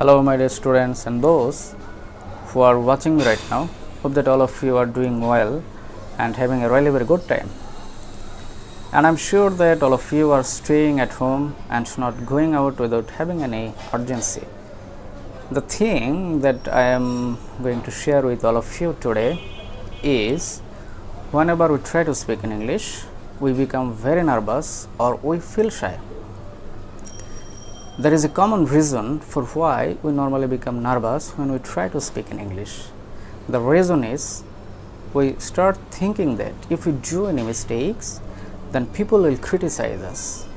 Hello my dear students and those who are watching me right now. Hope that all of you are doing well and having a really very good time. And I'm sure that all of you are staying at home and not going out without having any urgency. The thing that I am going to share with all of you today is whenever we try to speak in English, we become very nervous or we feel shy. There is a common reason for why we normally become nervous when we try to speak in English. The reason is we start thinking that if we do any mistakes, then people will criticize us,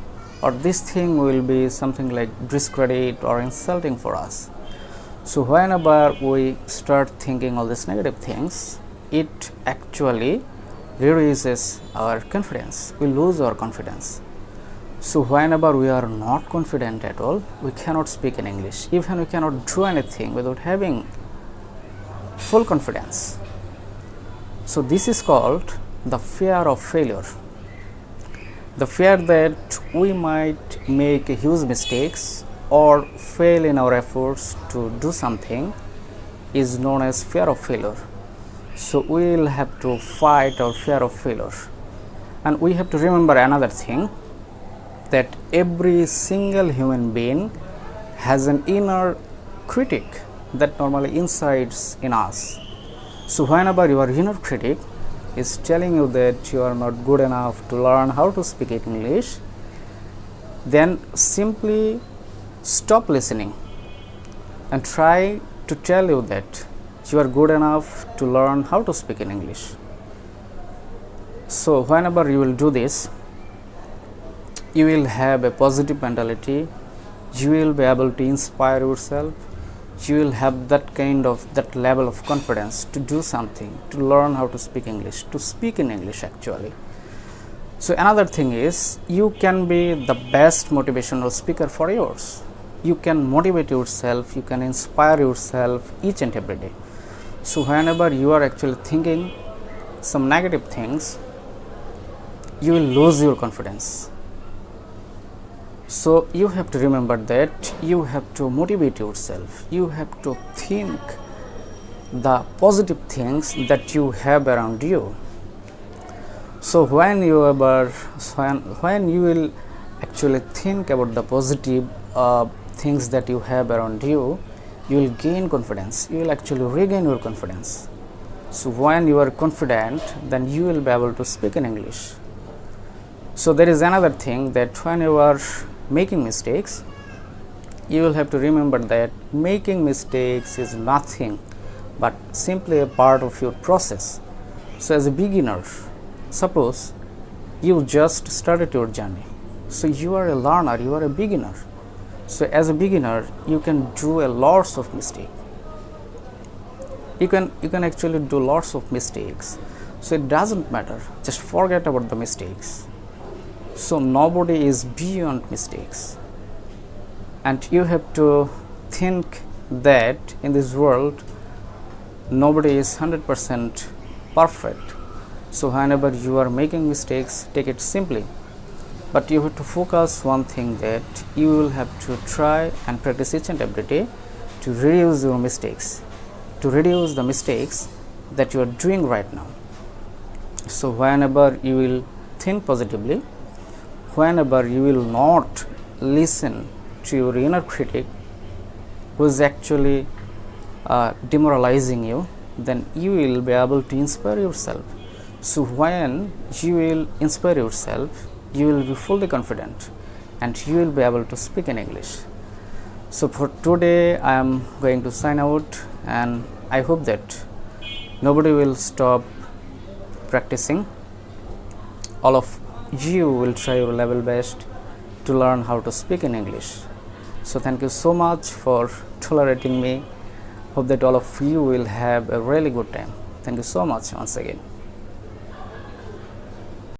or this thing will be something like discredit or insulting for us. So whenever we start thinking all these negative things, it actually reduces our confidence. We lose our confidence. So whenever we are not confident at all, we cannot speak in English. Even we cannot do anything without having full confidence. So this is called the fear of failure. The fear that we might make huge mistakes or fail in our efforts to do something is known as fear of failure. So we will have to fight our fear of failure. And we have to remember another thing, that every single human being has an inner critic that normally incites in us. So whenever your inner critic is telling you that you are not good enough to learn how to speak English, then simply stop listening and try to tell you that you are good enough to learn how to speak in English. So whenever you will do this, you will have a positive mentality, you will be able to inspire yourself, you will have that level of confidence to do something, to learn how to speak English, to speak in English actually. So another thing is, you can be the best motivational speaker for yours. You can motivate yourself, you can inspire yourself each and every day. So whenever you are actually thinking some negative things, you will lose your confidence. So you have to remember that you have to motivate yourself. You have to think the positive things that you have around you. So when you will actually think about the positive things that you have around you, you will gain confidence. You will actually regain your confidence. So when you are confident, then you will be able to speak in English. So there is another thing, that when you are making mistakes, you will have to remember that making mistakes is nothing but simply a part of your process. So as a beginner, suppose you just started your journey, so you are a learner, you are a beginner. So as a beginner, you can do a lots of mistakes. You can actually do lots of mistakes. So it doesn't matter, just forget about the mistakes. So nobody is beyond mistakes, and you have to think that in this world nobody is 100% perfect. So whenever you are making mistakes, take it simply, but you have to focus one thing, that you will have to try and practice each and every day to reduce your mistakes, to reduce the mistakes that you are doing right now. So whenever you will think positively, whenever you will not listen to your inner critic who is actually demoralizing you, then you will be able to inspire yourself. So when you will inspire yourself, you will be fully confident and you will be able to speak in English. So for today, I am going to sign out, and I hope that nobody will stop practicing. All of you will try your level best to learn how to speak in English. So thank you so much for tolerating me. Hope that all of you will have a really good time. Thank you so much once again.